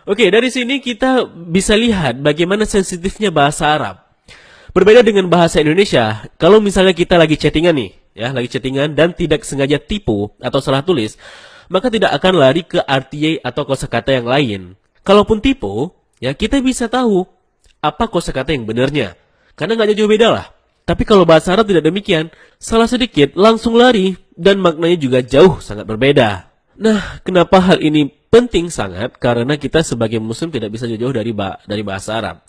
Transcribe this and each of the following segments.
Oke, dari sini kita bisa lihat bagaimana sensitifnya bahasa Arab. Berbeda dengan bahasa Indonesia, kalau misalnya kita lagi chattingan nih, ya, lagi chattingan dan tidak sengaja tipu atau salah tulis, maka tidak akan lari ke arti atau kosakata yang lain. Kalaupun tipu, ya kita bisa tahu apa kosakata yang benarnya. Karena nggak jauh beda lah. Tapi kalau bahasa Arab tidak demikian, salah sedikit langsung lari dan maknanya juga jauh sangat berbeda. Nah, kenapa hal ini penting sangat? Karena kita sebagai muslim tidak bisa jauh-jauh dari bahasa Arab.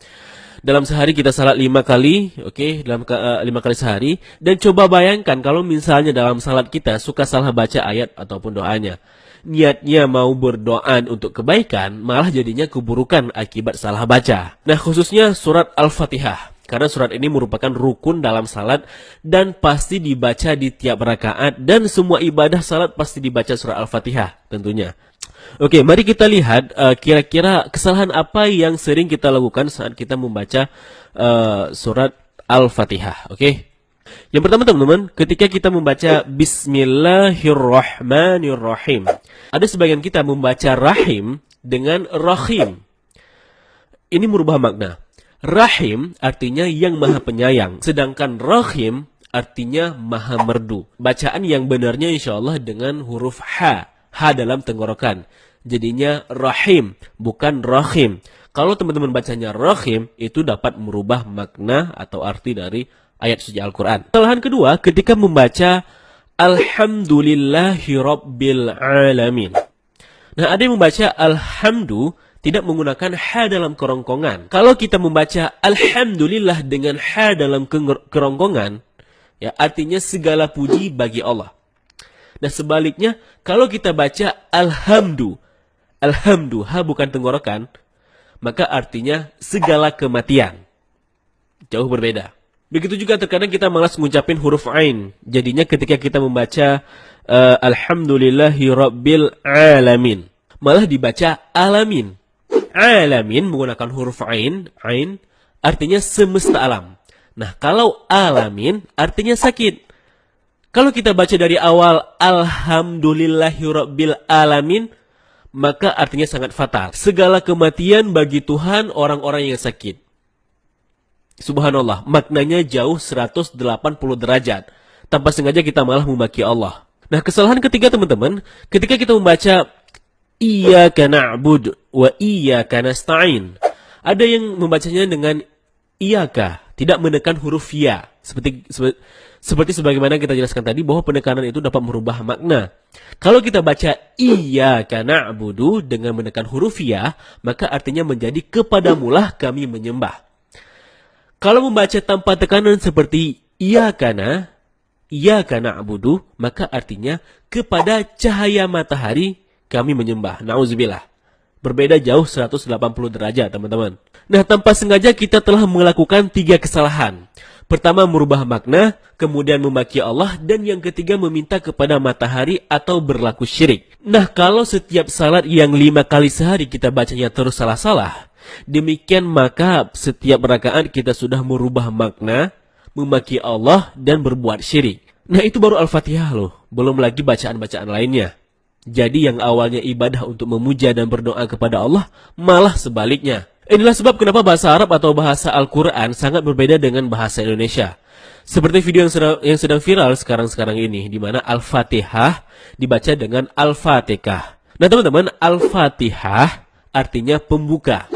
Dalam sehari kita salat 5 kali, oke, dalam 5 kali sehari. Dan coba bayangkan kalau misalnya dalam salat kita suka salah baca ayat ataupun doanya. Niatnya mau berdoa untuk kebaikan, malah jadinya keburukan akibat salah baca. Nah, khususnya surat Al-Fatihah. Karena surat ini merupakan rukun dalam salat dan pasti dibaca di tiap rakaat dan semua ibadah salat pasti dibaca surat Al-Fatihah tentunya. Oke, mari kita lihat kira-kira kesalahan apa yang sering kita lakukan saat kita membaca surat Al-Fatihah. Oke. Yang pertama teman-teman, ketika kita membaca Bismillahirrahmanirrahim. Ada sebagian kita membaca rahim dengan rahim. Ini merubah makna. Rahim artinya yang maha penyayang. Sedangkan rahim artinya maha merdu. Bacaan yang benarnya insya Allah dengan huruf H. H dalam tenggorokan. Jadinya rahim, bukan rahim. Kalau teman-teman bacanya rahim, itu dapat merubah makna atau arti dari ayat suci Al-Quran. Kesalahan kedua, ketika membaca Alhamdulillahi Rabbil Alamin. Nah, ada yang membaca Alhamdu tidak menggunakan H dalam kerongkongan. Kalau kita membaca Alhamdulillah dengan H dalam kerongkongan, ya artinya segala puji bagi Allah. Nah sebaliknya, kalau kita baca Alhamdu, H bukan tenggorokan, maka artinya segala kematian. Jauh berbeda. Begitu juga terkadang kita malas mengucapin huruf Ain. Jadinya ketika kita membaca Alhamdulillahi Rabbil Alamin, malah dibaca Alamin. Alamin menggunakan huruf Ain artinya semesta alam. Nah, kalau Alamin artinya sakit. Kalau kita baca dari awal Alhamdulillahirabbil alamin, maka artinya sangat fatal. Segala kematian bagi Tuhan orang-orang yang sakit. Subhanallah, maknanya jauh 180 derajat. Tanpa sengaja kita malah memaki Allah. Nah, kesalahan ketiga teman-teman, ketika kita membaca Iyyaka na'budu wa iyyaka nasta'in. Ada yang membacanya dengan Iyyaka, tidak menekan huruf ya. Seperti sebagaimana kita jelaskan tadi bahwa penekanan itu dapat merubah makna. Kalau kita baca Iyyaka na'budu dengan menekan huruf ya, maka artinya menjadi kepadamulah kami menyembah. Kalau membaca tanpa tekanan seperti Iyyaka na'budu, maka artinya kepada cahaya matahari kami menyembah. Nauzubillah. Berbeda jauh 180 derajat, teman-teman. Nah, tanpa sengaja kita telah melakukan 3 kesalahan. Pertama, merubah makna, kemudian memaki Allah, dan yang ketiga meminta kepada matahari atau berlaku syirik. Nah, kalau setiap salat yang 5 kali sehari kita bacanya terus salah-salah, demikian maka setiap rakaat kita sudah merubah makna, memaki Allah, dan berbuat syirik. Nah, itu baru Al-Fatihah loh, belum lagi bacaan-bacaan lainnya. Jadi yang awalnya ibadah untuk memuja dan berdoa kepada Allah, malah sebaliknya. Inilah sebab kenapa bahasa Arab atau bahasa Al-Quran sangat berbeda dengan bahasa Indonesia. Seperti video yang sedang viral sekarang ini, di mana Al-Fatihah dibaca dengan Al-Fatihah. Nah teman-teman, Al-Fatihah artinya pembuka.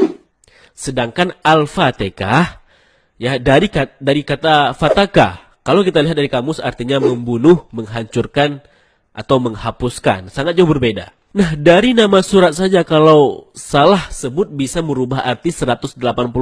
Sedangkan Al-Fatihah, ya dari kata fataka. Kalau kita lihat dari kamus artinya membunuh, menghancurkan, atau menghapuskan. Sangat jauh berbeda. Nah, dari nama surat saja kalau salah sebut bisa merubah arti 180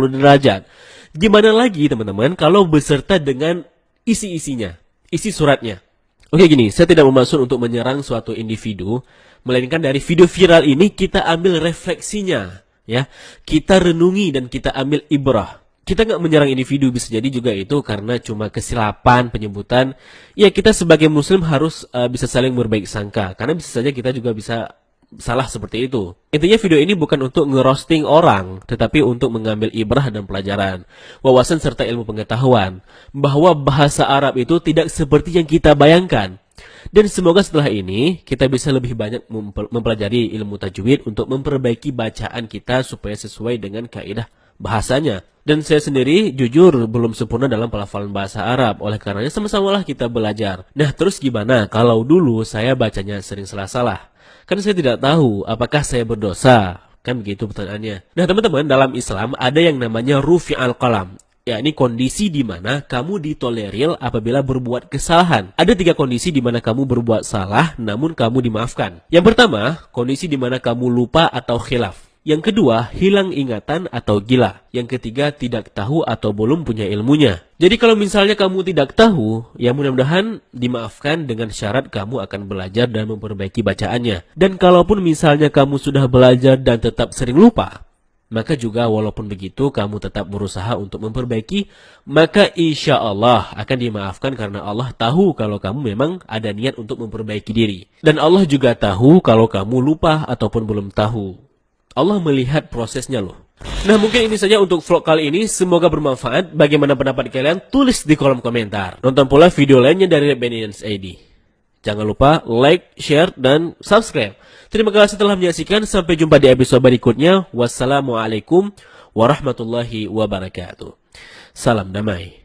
derajat. Gimana lagi teman-teman kalau beserta dengan isi-isinya, isi suratnya. Oke gini, saya tidak bermaksud untuk menyerang suatu individu, melainkan dari video viral ini kita ambil refleksinya, ya. Kita renungi dan kita ambil ibrah. Kita nggak menyerang individu, bisa jadi juga itu karena cuma kesilapan penyebutan. Ya kita sebagai muslim harus bisa saling berbaik sangka, karena bisa saja kita juga bisa salah seperti itu. Intinya video ini bukan untuk ngerosting orang, tetapi untuk mengambil ibrah dan pelajaran, wawasan serta ilmu pengetahuan, bahwa bahasa Arab itu tidak seperti yang kita bayangkan. Dan semoga setelah ini kita bisa lebih banyak mempelajari ilmu tajwid untuk memperbaiki bacaan kita supaya sesuai dengan kaidah bahasanya. Dan saya sendiri jujur belum sempurna dalam pelafalan bahasa Arab. Oleh karenanya sama-samalah kita belajar. Nah, terus gimana kalau dulu saya bacanya sering salah-salah? Kan saya tidak tahu apakah saya berdosa. Kan begitu pertanyaannya. Nah, teman-teman, dalam Islam ada yang namanya rufi al-qalam. Yakni kondisi di mana kamu ditolerir apabila berbuat kesalahan. Ada 3 kondisi di mana kamu berbuat salah namun kamu dimaafkan. Yang pertama, kondisi di mana kamu lupa atau khilaf. Yang kedua, hilang ingatan atau gila. Yang ketiga, tidak tahu atau belum punya ilmunya. Jadi kalau misalnya kamu tidak tahu, ya mudah-mudahan dimaafkan dengan syarat kamu akan belajar dan memperbaiki bacaannya. Dan kalaupun misalnya kamu sudah belajar dan tetap sering lupa, maka juga walaupun begitu kamu tetap berusaha untuk memperbaiki, maka insya Allah akan dimaafkan karena Allah tahu kalau kamu memang ada niat untuk memperbaiki diri. Dan Allah juga tahu kalau kamu lupa ataupun belum tahu. Allah melihat prosesnya loh. Nah, mungkin ini saja untuk vlog kali ini. Semoga bermanfaat. Bagaimana pendapat kalian? Tulis di kolom komentar. Nonton pula video lainnya dari Bennyans ID. Jangan lupa like, share, dan subscribe. Terima kasih telah menyaksikan. Sampai jumpa di episode berikutnya. Wassalamualaikum warahmatullahi wabarakatuh. Salam damai.